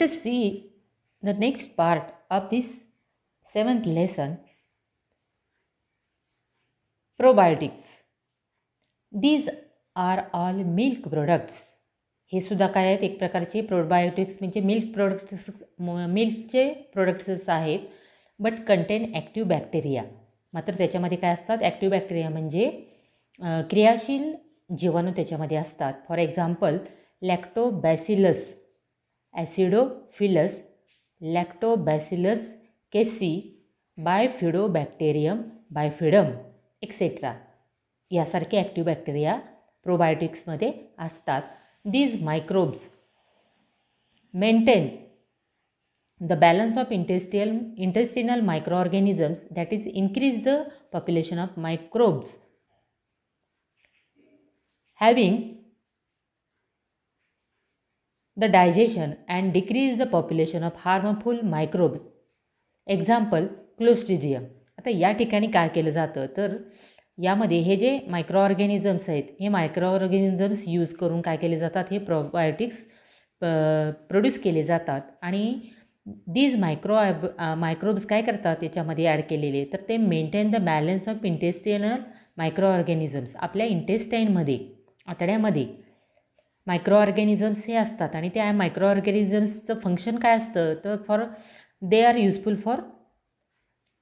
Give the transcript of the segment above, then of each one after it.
Let us see the next part of this 7th lesson, probiotics. These are all milk products. हे सुद्धा काय आहेत, एक प्रकारचे प्रोबायोटिक्स म्हणजे मिल्कचे प्रोडक्ट्सच आहेत, बट कंटेन ॲक्टिव्ह बॅक्टेरिया. मात्र त्याच्यामध्ये काय असतात, ॲक्टिव्ह बॅक्टेरिया म्हणजे क्रियाशील जीवाणू त्याच्यामध्ये असतात. For example lactobacillus acidophilus, lactobacillus casei, bifidobacterium bifidum etcetera यासारखे ॲक्टिव्ह बॅक्टेरिया प्रोबायोटिक्समध्ये असतात. These microbes maintain the balance of intestinal microorganisms, that is increase the population of microbes having the digestion and decrease the population of harmful microbes. Example Clostridium. आता या ठिकाणी काय केलं जातं तर यामध्ये हे जे मायक्रो ऑर्गॅनिझम्स आहेत, हे मायक्रो ऑर्गॅनिझम्स यूज करून काय केले जातात, हे प्रोबायोटिक्स प्रोड्यूस केले जातात. आणि दीज मायक्रोब्स काय करतात याच्यामध्ये ॲड केलेले, तर ते maintain the balance of intestinal micro organisms. आपल्या इंटेस्टाईनमध्ये आतड्यामध्ये मायक्रो ऑर्गॅनिझम्स हे असतात आणि त्या मायक्रो ऑर्गॅनिझम्सचं फंक्शन काय असतं तर they are useful for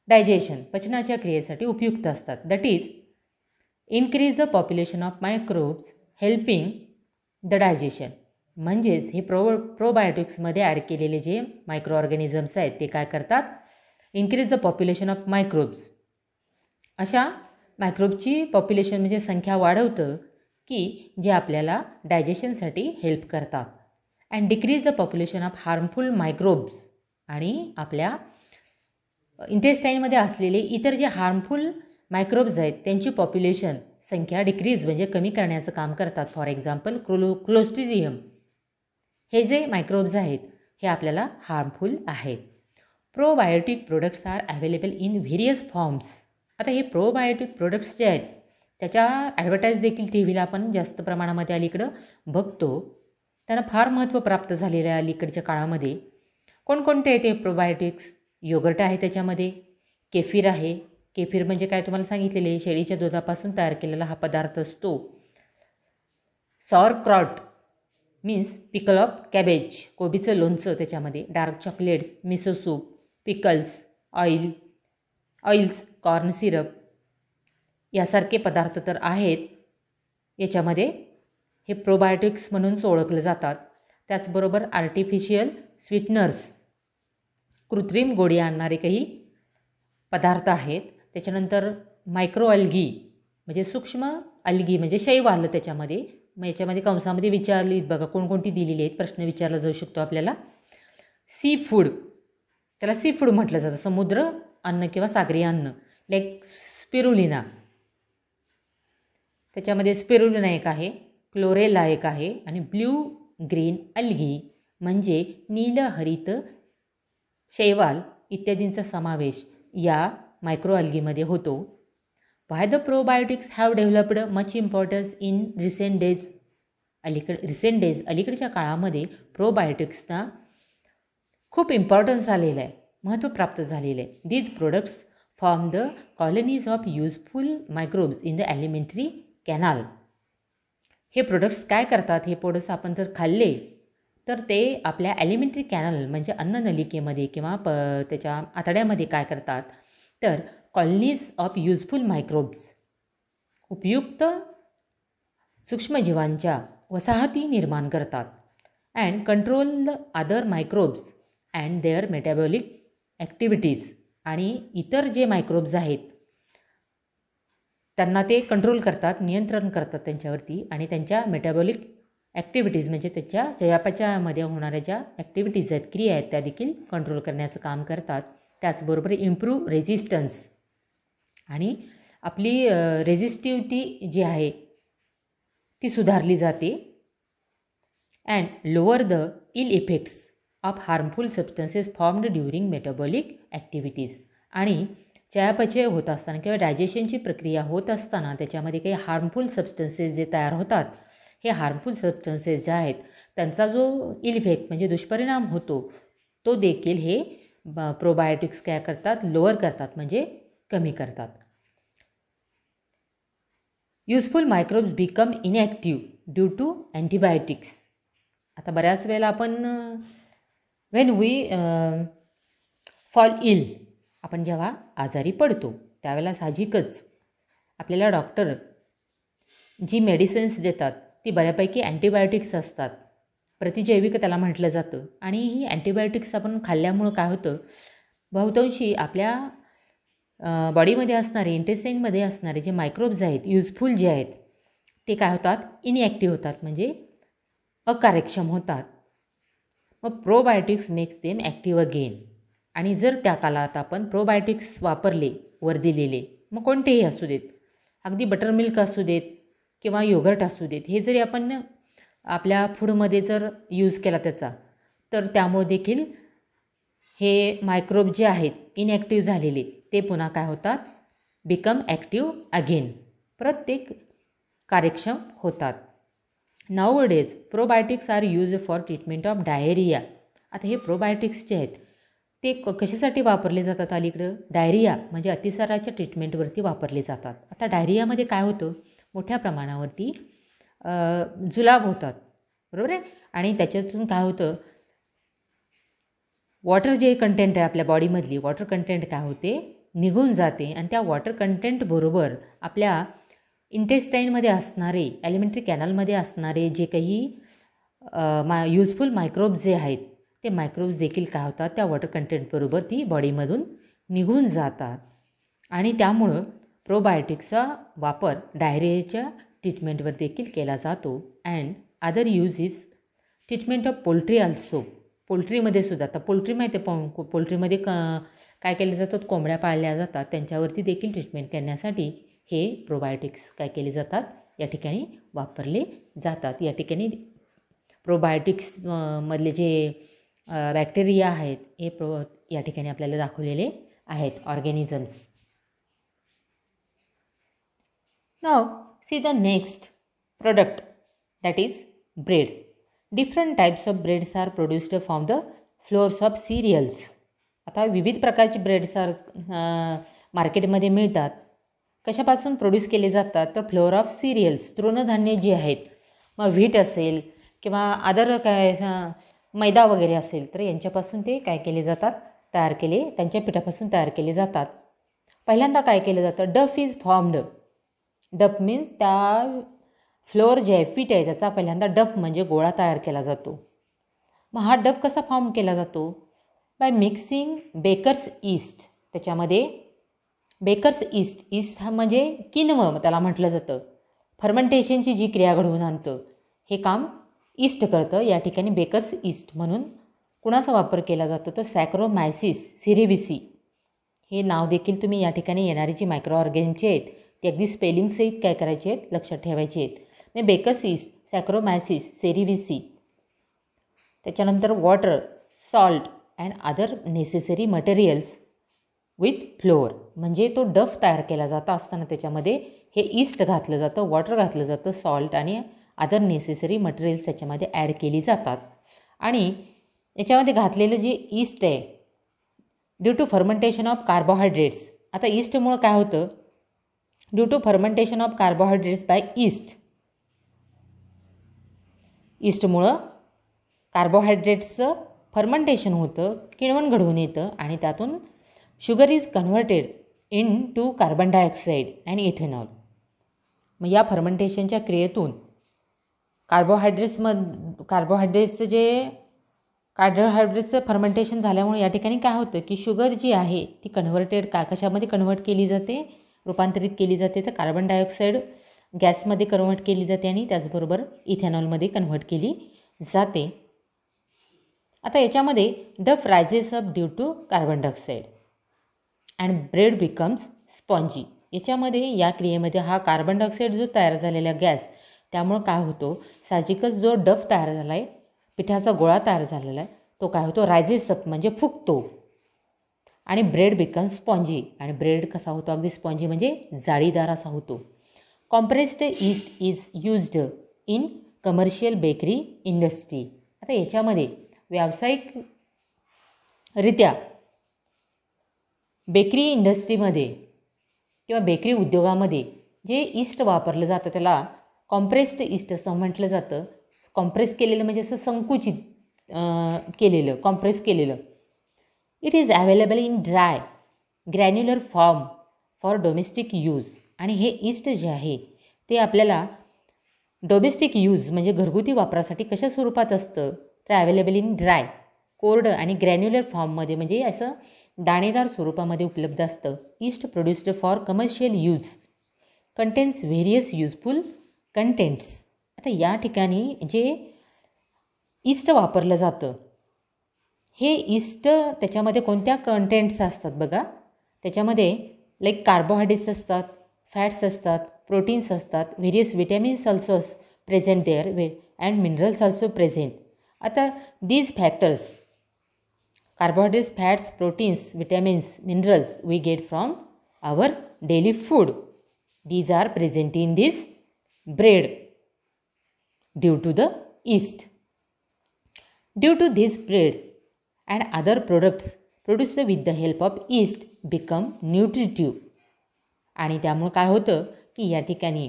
digestion, पचनाच्या क्रियेसाठी उपयुक्त असतात. That is increase the population of microbes helping the digestion. म्हणजेच हे प्रोबायोटिक्समध्ये ॲड केलेले जे मायक्रो ऑर्गॅनिझम्स आहेत ते काय करतात, increase the population of microbes. अशा मायक्रोबची पॉप्युलेशन म्हणजे संख्या वाढवतं की जे आपल्याला डायजेशनसाठी हेल्प करतात. And decrease the population of harmful microbes. आणि आपल्या इंटेस्टाईनमध्ये असलेले इतर जे हार्मफुल मायक्रोब्स आहेत त्यांची पॉप्युलेशन संख्या डिक्रीज म्हणजे कमी करण्याचं काम करतात. फॉर एक्झाम्पल क्लोस्ट्रिडियम हे जे मायक्रोब्स आहेत हे आपल्याला हार्मफुल आहेत. Probiotic products are available in various forms. आता हे प्रोबायोटिक प्रोडक्ट्स जे आहेत त्याच्या ॲडव्हर्टाईज देखील टी व्हीला आपण जास्त प्रमाणामध्ये अलीकडं बघतो. त्यांना फार महत्त्व प्राप्त झालेलं आहे अलीकडच्या काळामध्ये. कोणकोणते आहेत ते प्रोबायोटिक्स? योगर्ट आहे, त्याच्यामध्ये केफीर आहे. केफीर म्हणजे काय तुम्हाला सांगितलेले, शेळीच्या दुधापासून तयार केलेला हा पदार्थ असतो. Sauerkraut means pickle of cabbage, कोबीचं लोणचं त्याच्यामध्ये. Dark chocolates, miso soup, pickles, oils, corn syrup यासारखे पदार्थ तर आहेत याच्यामध्ये. हे प्रोबायोटिक्स म्हणून ओळखले जातात. त्याचबरोबर आर्टिफिशियल स्वीटनर्स, कृत्रिम गोडी आणणारे काही पदार्थ आहेत. त्याच्यानंतर मायक्रो अल्गी म्हणजे सूक्ष्म अल्गी म्हणजे शैवाल आलं त्याच्यामध्ये. मग याच्यामध्ये कंसामध्ये विचारली बघा कोणकोणती दिलेली आहेत, प्रश्न विचारला जाऊ शकतो आपल्याला. सी फूड, त्याला सी फूड म्हटलं जातं, समुद्र अन्न किंवा सागरी अन्न. लाईक स्पिरुलिना, त्याच्यामध्ये स्पिरुलिना एक आहे, क्लोरेला एक आहे आणि ब्ल्यू ग्रीन अल्गी म्हणजे नीलहरित शैवाल इत्यादींचा समावेश या मायक्रो अल्गीमध्ये होतो. Why the probiotics have developed much importance in recent days. अलीकडच्या काळामध्ये प्रोबायोटिक्सना खूप इम्पॉर्टन्स आलेलं आहे, महत्त्व प्राप्त झालेलं आहे. These products form the colonies of useful microbes in the alimentary canal. हे प्रोडक्ट्स काय करतात, हे प्रोडक्ट्स आपण जर खाल्ले तर ते आपल्या ॲलिमेंटरी कॅनल म्हणजे अन्ननलिकेमध्ये किंवा त्याच्या आतड्यामध्ये काय करतात तर कॉलनीज ऑफ युजफुल मायक्रोब्स, उपयुक्त सूक्ष्मजीवांच्या वसाहती निर्माण करतात. And control the other microbes and their metabolic activities. आणि इतर जे मायक्रोब्स आहेत त्यांना ते कंट्रोल करतात, नियंत्रण करतात त्यांच्यावरती. आणि त्यांच्या मेटाबॉलिक ॲक्टिव्हिटीज म्हणजे त्याच्या चयापचयामध्ये होणाऱ्या ज्या ॲक्टिव्हिटीज आहेत, क्रिया आहेत, त्या देखील कंट्रोल करण्याचं काम करतात. त्याचबरोबर इम्प्रूव्ह रेझिस्टन्स आणि आपली रेझिस्टिव्हिटी जी आहे ती सुधारली जाते. And lower the ill effects of harmful substances formed during metabolic activities. आणि चयापचय होत असताना किंवा डायजेशनची प्रक्रिया होत असताना त्याच्यामध्ये काही हार्मफुल सबस्टन्सेस जे तयार होतात हे हार्मफुल सबस्टन्सेस जे आहेत त्यांचा जो इफेक्ट म्हणजे दुष्परिणाम होतो तो देखील हे प्रोबायोटिक्स काय करतात, लोअर करतात म्हणजे कमी करतात. Useful microbes become inactive due to antibiotics. आता बऱ्याच वेळेला आपण व्हेन वी फॉल इल, आपण जेव्हा आजारी पडतो त्यावेळेला साहजिकच आपल्याला डॉक्टर जी मेडिसिन्स देतात ती बऱ्यापैकी अँटीबायोटिक्स असतात, प्रतिजैविक त्याला म्हटलं जातं. आणि ही अँटीबायोटिक्स आपण खाल्ल्यामुळं काय होतं, बहुतांशी आपल्या बॉडीमध्ये असणारे, इंटेस्टाईनमध्ये असणारे जे मायक्रोब्स आहेत, युजफुल जे आहेत ते काय होतात, इनॲक्टिव्ह होतात म्हणजे अकार्यक्षम होतात. मग probiotics makes them active again. आणि जर त्या काळात आपण प्रोबायोटिक्स वापरले वर दिलेले, मग कोणतेही असू देत, अगदी बटरमिल्क असू देत किंवा योगर्ट असू देत, हे जरी आपण आपल्या फूडमध्ये जर यूज केला त्याचा, तर त्यामुळे देखील हे मायक्रोब जे आहेत इनॲक्टिव्ह झालेले ते पुन्हा काय होतात, बिकम ॲक्टिव्ह अगेन, प्रत्येक कार्यक्षम होतात. Nowadays probiotics are use for treatment of diarrhoea. आता हे प्रोबायोटिक्स जे आहेत ते कशासाठी वापरले जातात अलीकडं, डायरिया म्हणजे अतिसाराच्या ट्रीटमेंटवरती वापरले जातात. आता डायरियामध्ये काय होतं, मोठ्या प्रमाणावरती जुलाब होतात, बरोबर आहे. आणि त्याच्यातून काय होतं, वॉटर जे कंटेंट आहे आपल्या बॉडीमधली, वॉटर कंटेंट काय होते, निघून जाते. आणि त्या वॉटर कंटेंटबरोबर आपल्या इंटेस्टाईनमध्ये असणारे, ॲलिमेंटरी कॅनलमध्ये असणारे जे काही युजफुल मायक्रोब्स जे आहेत ते मायक्रोब्स देखील काय होतात, त्या वॉटर कंटेंटबरोबर ती बॉडीमधून निघून जातात. आणि त्यामुळं प्रोबायोटिक्सचा वापर डायरियाच्या ट्रीटमेंटवर देखील केला जातो. And other use is treatment of poultry also. पोल्ट्रीमध्ये सुद्धा, आता पोल्ट्री माहिती आहे, पोल्ट्रीमध्ये काय केलं जातं, कोंबड्या पाळल्या जातात, त्यांच्यावरती देखील ट्रीटमेंट करण्यासाठी हे प्रोबायोटिक्स काय केले जातात, या ठिकाणी वापरले जातात. या ठिकाणी प्रोबायोटिक्स मधले जे बॅक्टेरिया आहेत हे या ठिकाणी आपल्याला दाखवलेले आहेत, ऑर्गॅनिझम्स. नाव see the next product, that is bread. Different types of breads are produced from the flours of cereals. आता विविध प्रकारचे ब्रेड्स आर मार्केटमध्ये मिळतात. कशापासून प्रोड्यूस केले जातात, तर फ्लोअर ऑफ सिरियल्स, तृणधान्य जी आहेत, मग व्हीट असेल किंवा अदर काय मैदा वगैरे असेल, तर यांच्यापासून ते काय केले जातात, तयार केले, त्यांच्या पिठापासून तयार केले जातात. पहिल्यांदा काय केलं जातं, डफ इज फॉर्म्ड. डफ मीन्स त्या फ्लोअर जे आहे, पीठ आहे, त्याचा पहिल्यांदा डफ म्हणजे गोळा तयार केला जातो. मग हा डफ कसा फॉर्म केला जातो, बाय मिक्सिंग बेकर्स ईस्ट. त्याच्यामध्ये बेकर्स ईस्ट, ईस्ट हा म्हणजे किण्व त्याला म्हटलं जातं. फर्मेंटेशनची जी क्रिया घडवून आणतं हे काम ईस्ट करतं. या ठिकाणी बेकर्स ईस्ट म्हणून कुणाचा वापर केला जातो, तर सॅक्रोमायसिस सिरिविसी हे नाव देखील तुम्ही या ठिकाणी येणारी जी मायक्रो ऑर्गॅनिझमचे आहेत ते अगदी स्पेलिंगसहित काय करायचे आहेत, लक्षात ठेवायचे आहेत. म्हणजे बेकर्स ईस्ट, सॅक्रोमायसिस सेरिविसी. त्याच्यानंतर water, salt and other necessary materials with floor. म्हणजे तो डफ तयार केला जाता असताना त्याच्यामध्ये हे ईस्ट घातलं जातं, वॉटर घातलं जातं, सॉल्ट आणि अदर नेसेसरी मटेरियल्स त्याच्यामध्ये ॲड केली जातात. आणि याच्यामध्ये घातलेलं जे ईस्ट आहे, due to fermentation of carbohydrates. आता ईस्टमुळं काय होतं, due to fermentation of carbohydrates by yeast, ईस्टमुळं कार्बोहायड्रेट्सचं फर्मेंटेशन होतं, किण्वन घडवून येतं आणि त्यातून sugar is converted into carbon dioxide and ethanol. मग या फर्मेंटेशनच्या क्रियेतून कार्बोहायड्रेट्सचं फर्मेंटेशन झाल्यामुळे या ठिकाणी काय होतं की शुगर जी आहे ती कन्व्हर्टेड कशामध्ये कन्व्हर्ट केली जाते, रूपांतरित केली जाते, तर कार्बन डायऑक्साईड गॅसमध्ये कन्व्हर्ट केली जाते आणि त्याचबरोबर इथेनॉलमध्ये कन्व्हर्ट केली जाते. आता याच्यामध्ये dough rises up due to carbon dioxide and bread becomes spongy. याच्यामध्ये या क्रियेमध्ये हा कार्बन डायऑक्साईड जो तयार झालेला गॅस, त्यामुळं काय होतो, साहजिकच जो डफ तयार झाला आहे, पिठाचा गोळा तयार झालेला आहे, तो काय होतो, रायझेस अप म्हणजे फुगतो आणि ब्रेड बिकम्स स्पॉन्जी. आणि ब्रेड कसा होतो, अगदी स्पॉन्जी म्हणजे जाळीदार असा होतो. Compressed east is used in commercial bakery industry. आता याच्यामध्ये व्यावसायिकरित्या बेकरी इंडस्ट्रीमध्ये किंवा बेकरी उद्योगामध्ये जे ईस्ट वापरलं जातं त्याला कॉम्प्रेस्ड ईस्ट असं म्हटलं जातं. कॉम्प्रेस केलेलं म्हणजे असं संकुचित केलेलं, कॉम्प्रेस केलेलं. It is available in dry granular form for domestic use. आणि हे ईस्ट जे आहे ते आपल्याला डोमेस्टिक यूज म्हणजे घरगुती वापरासाठी कशा स्वरूपात असतं तर अवेलेबल इन ड्राय, कोरड आणि ग्रॅन्युलर फॉर्ममध्ये म्हणजे असं दाणेदार स्वरूपामध्ये उपलब्ध असतं. East produced for commercial use contains various useful contents. आता या ठिकाणी जे ईस्ट वापरलं जातं हे ईस्ट त्याच्यामध्ये कोणत्या कंटेंट्स असतात बघा. त्याच्यामध्ये लाईक कार्बोहायड्रेट्स असतात, फॅट्स असतात, प्रोटीन्स असतात, various vitamins also present there and minerals also present. आता these factors carbohydrates, fats, proteins, vitamins, minerals we get from our daily food. These are present in this bread due to the yeast. Due to this bread and other products produced with the help of yeast become nutritive. आणि त्यामुळे काय होतं की या ठिकाणी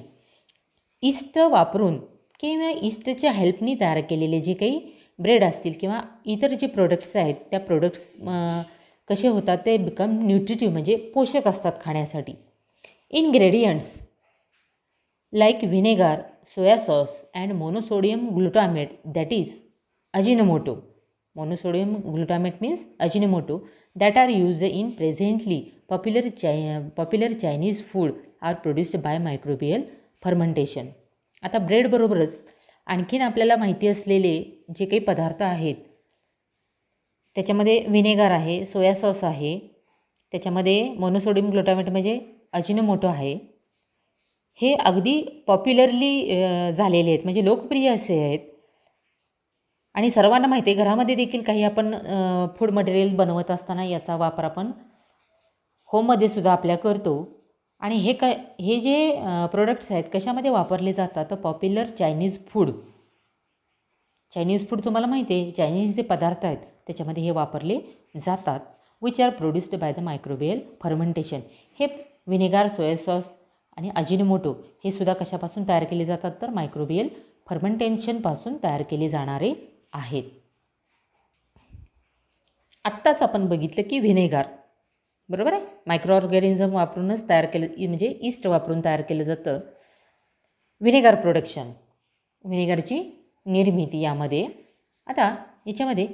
east वापरून किंवा ईस्टच्या हेल्पनी तयार केलेले जे काही ब्रेड असतील किंवा इतर जे प्रोडक्ट्स आहेत त्या प्रोडक्ट्स कसे होतात ते बिकम न्यूट्रिटिव्ह म्हणजे पोषक असतात खाण्यासाठी. Ingredients like vinegar, soya sauce and monosodium glutamate that is Ajinomoto. Monosodium glutamate means Ajinomoto that are use in presently popular Chinese food are produced by microbial fermentation. आता ब्रेडबरोबरच आणखीन आपल्याला माहिती असलेले जे काही पदार्थ आहेत त्याच्यामध्ये व्हिनेगर आहे, सोया सॉस आहे, त्याच्यामध्ये मोनोसोडियम ग्लुटामेट म्हणजे अजिनोमोटो आहे. हे अगदी पॉप्युलरली झालेले आहेत म्हणजे लोकप्रिय असे आहेत आणि सर्वांना माहिती आहे. घरामध्ये देखील काही आपण फूड मटेरियल बनवत असताना याचा वापर आपण होममध्ये सुद्धा आपल्या करतो. आणि हे जे प्रोडक्ट्स आहेत कशामध्ये वापरले जातात तर popular Chinese food. Chinese food तुम्हाला माहिती आहे, चायनीज जे पदार्थ आहेत त्याच्यामध्ये हे वापरले जातात. Which are produced by the microbial fermentation. हे व्हिनेगर, सोया सॉस आणि अजिनोमोटो हे सुद्धा कशापासून तयार केले जातात तर मायक्रोबियल फर्मेंटेशनपासून तयार केले जाणारे आहेत. आत्ताच आपण बघितलं की व्हिनेगर बरोबर आहे मायक्रो ऑर्गॅनिझम वापरूनच तयार केलं म्हणजे ईस्ट वापरून तयार केलं जातं व्हिनेगर प्रोडक्शन, व्हिनेगरची निर्मिती यामध्ये. आता याच्यामध्ये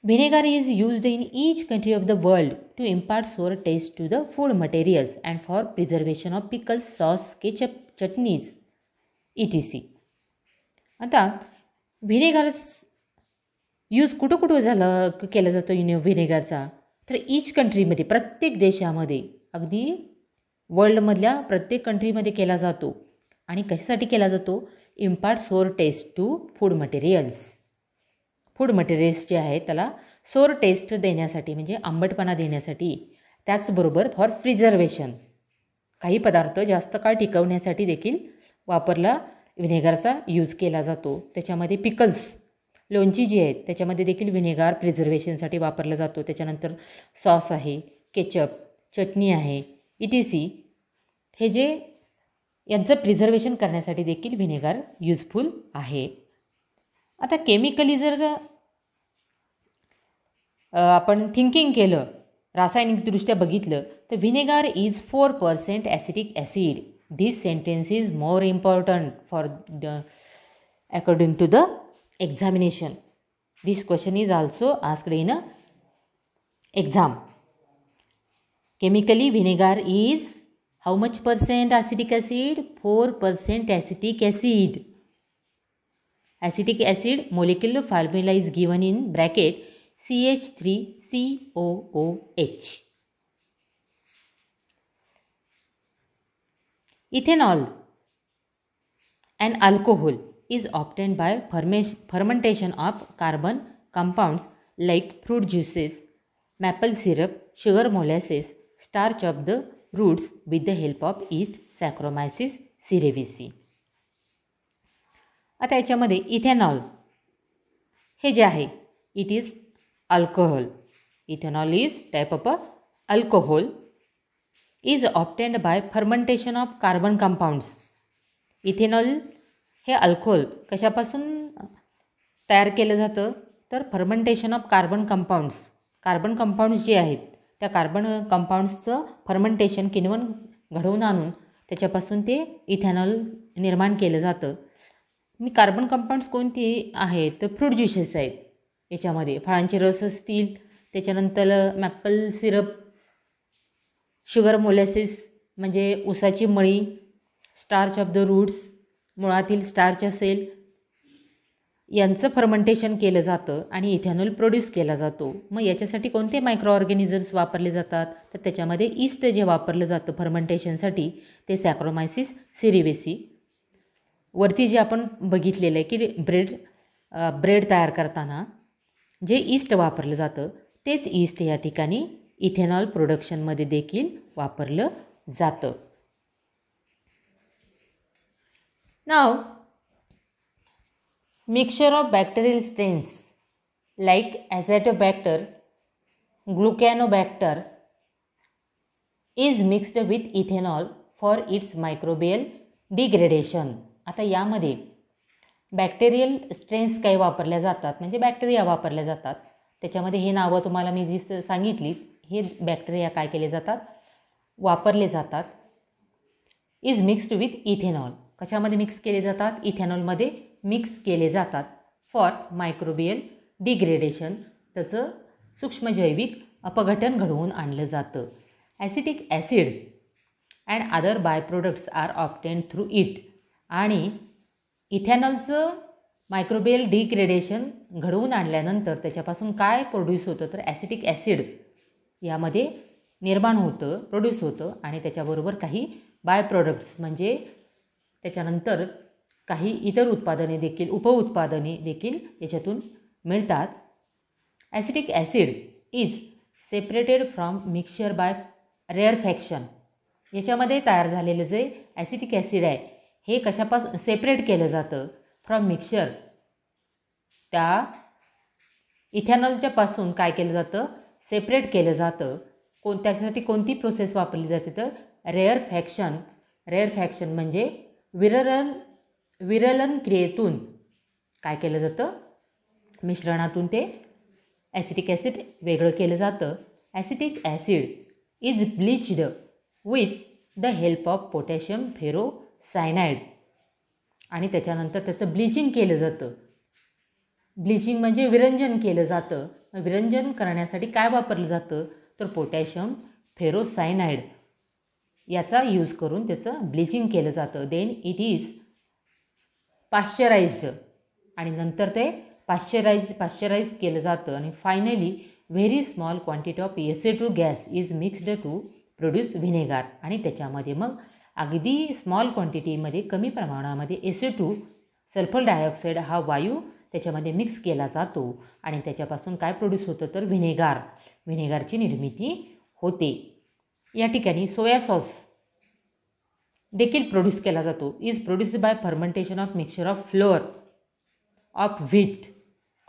vinegar is used in each country of the world to impart sour taste to the food materials and for preservation of pickles, sauce, ketchup, chutneys ETC. आता व्हिनेगर यूज कुठं केला जातो व्हिनेगरचा तर ईच कंट्रीमध्ये प्रत्येक देशामध्ये अगदी वर्ल्डमधल्या प्रत्येक कंट्रीमध्ये केला जातो. आणि कशासाठी केला जातो impart sour taste to food materials. Food materials जे आहेत त्याला सोअर टेस्ट देण्यासाठी म्हणजे आंबटपणा देण्यासाठी. त्याचबरोबर फॉर प्रिझर्वेशन काही पदार्थ जास्त काळ टिकवण्यासाठी देखील वापरला व्हिनेगरचा यूज केला जातो. त्याच्यामध्ये पिकल्स लोणची जी आहेत त्याच्यामध्ये देखील व्हिनेगर प्रिझर्वेशनसाठी वापरला जातो. त्याच्यानंतर सॉस आहे, केचप, चटणी आहे, ETC हे जे यांचं प्रिझर्वेशन करण्यासाठी देखील व्हिनेगर यूजफुल आहे. आता केमिकली जर आपण थिंकिंग केलं रासायनिकदृष्ट्या बघितलं तर vinegar is 4% acetic acid. This sentence is more important for the according to the examination. This question is also asked in a exam. Chemically vinegar is how much percent acetic acid? 4% acetic acid. Acetic acid molecular formula is given in bracket CH3COOH. Ethanol, an alcohol, is obtained by fermentation of carbon compounds like fruit juices, maple syrup, sugar molasses, starch of the roots with the help of yeast Saccharomyces cerevisiae. आता याच्यामध्ये ethanol हे जे आहे it is alcohol. Ethanol is type of a alcohol is obtained by fermentation of carbon compounds. Ethanol हे alcohol कशापासून तयार केलं जातं तर fermentation of carbon compounds. Carbon compounds जे आहेत त्या कार्बन कंपाऊंड्सचं फर्मेंटेशन किण्वन घडवून आणून त्याच्यापासून ते इथेनॉल निर्माण केलं जातं. मी कार्बन कंपाऊंड्स कोणती आहेत तर फ्रूट ज्युसेस आहेत. याच्यामध्ये फळांचे रस असतील, त्याच्यानंतर मॅपल सिरप, शुगर मोलॅसिस म्हणजे ऊसाची मळी, स्टार्च ऑफ द रूट्स मुळातील स्टार्च असेल, यांचं फर्मेंटेशन केलं जातं आणि इथेनॉल प्रोड्यूस केला जातो. मग याच्यासाठी कोणते मायक्रो ऑर्गॅनिझम्स वापरले जातात तर त्याच्यामध्ये ईस्ट जे वापरलं जातं फर्मेंटेशनसाठी ते सॅक्रोमायसिस सिरिवेसी. वरती जे आपण बघितलेलं आहे की ब्रेड तयार करताना जे ईस्ट वापरलं जातं तेच ईस्ट या ठिकाणी इथेनॉल प्रोडक्शनमध्ये देखील वापरलं जातं. नाव mixture of bacterial strains like acetobacter, gluconobacter is mixed with ethanol for its microbial degradation. आता यामध्ये बॅक्टेरियल स्ट्रेन्स काही वापरल्या जातात म्हणजे बॅक्टेरिया वापरल्या जातात. त्याच्यामध्ये हे नावं तुम्हाला मी जी सांगितली हे बॅक्टेरिया काय केले जातात वापरले जातात. इज मिक्स्ड विथ इथेनॉल कशामध्ये मिक्स केले जातात इथेनॉलमध्ये मिक्स केले जातात फॉर मायक्रोबियल डिग्रेडेशन त्याचं सूक्ष्मजैविक अपघटन घडवून आणलं जातं. Acetic acid and other by products are obtained through it. आणि इथेनॉलचं मायक्रोबियल डिग्रेडेशन घडवून आणल्यानंतर त्याच्यापासून काय प्रोड्यूस होतं तर ॲसिटिक ॲसिड यामध्ये निर्माण होतं प्रोड्यूस होतं आणि त्याच्याबरोबर काही बाय प्रोडक्ट्स म्हणजे त्याच्यानंतर काही इतर उत्पादने देखील उपउत्पादने देखील याच्यातून मिळतात. Acetic acid is separated from mixture by rarefaction. याच्यामध्ये तयार झालेलं जे ॲसिटिक ॲसिड आहे हे कशापासून सेपरेट केलं जातं फ्रॉम मिक्सचर. त्या इथेनॉलच्या पासून काय केलं जातं सेपरेट केलं जातं. त्याच्यासाठी कोणती प्रोसेस वापरली जाते तर रेअरफॅक्शन. रेअरफॅक्शन म्हणजे विरलन क्रियेतून काय केलं जातं मिश्रणातून ते ॲसिटिक ॲसिड वेगळं केलं जातं. Acetic acid is bleached with the help of potassium ferrocyanide. आणि त्याच्यानंतर त्याचं ब्लिचिंग केलं जातं. ब्लिचिंग म्हणजे विरंजन केलं जातं. विरंजन करण्यासाठी काय वापरलं जातं तर पोटॅशियम फेरोसायनाइड याचा यूज करून त्याचं ब्लिचिंग केलं जातं. देन इट इज पाश्चराइज्ड आणि नंतर ते पाश्चराइज केलं जातं. आणि finally very small quantity of SO2 gas is mixed to produce vinegar. आणि त्याच्यामध्ये मग अगदी स्मॉल क्वांटिटीमध्ये कमी प्रमाणामध्ये SO2 सल्फर डायऑक्साईड हा वायू त्याच्यामध्ये मिक्स केला जातो आणि त्याच्यापासून काय प्रोड्यूस होतं तर व्हिनेगारची निर्मिती होते. या ठिकाणी सोया सॉस देखील प्रोड्यूस केला जातो. Is produced by fermentation of mixture of flour of wheat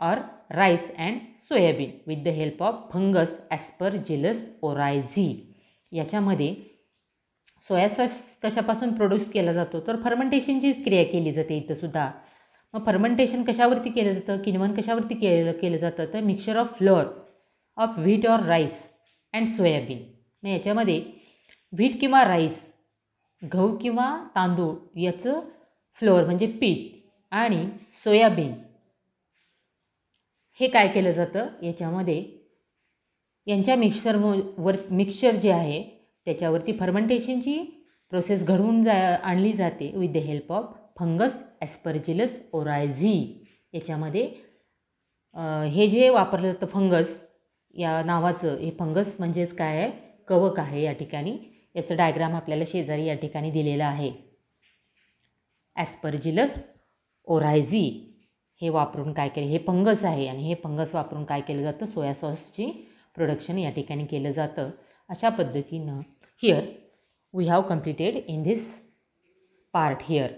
or rice and soybean with the help of fungus aspergillus oryzae. याच्यामध्ये सोया सॉस कशापासून प्रोड्यूस केला जातो तर फर्मेंटेशनचीच क्रिया केली जाते इथं सुद्धा. मग फर्मेंटेशन कशावरती केलं जातं किण्वन कशावरती केलं जातं तर mixture of flour of wheat or rice and soyabean. मग याच्यामध्ये व्हीट किंवा राईस गहू किंवा तांदूळ याचं फ्लोअर म्हणजे पीठ आणि सोयाबीन हे काय केलं जातं याच्यामध्ये यांच्या मिक्सचर जे आहे त्याच्यावरती फर्मेंटेशनची प्रोसेस घडवून आणली जाते with the help of fungus aspergillus oryzae. याच्यामध्ये हे जे वापरलं जातं फंगस या नावाचं हे फंगस म्हणजेच काय आहे कवक आहे. या ठिकाणी याचं डायग्राम आपल्याला शेजारी या ठिकाणी दिलेलं आहे. ॲस्परजिलस ओरायझी हे वापरून काय केलं हे फंगस आहे आणि हे फंगस वापरून काय केलं जातं सोया सॉसची प्रोडक्शन या ठिकाणी केलं जातं. अशा पद्धतीनं here we have completed in this part here.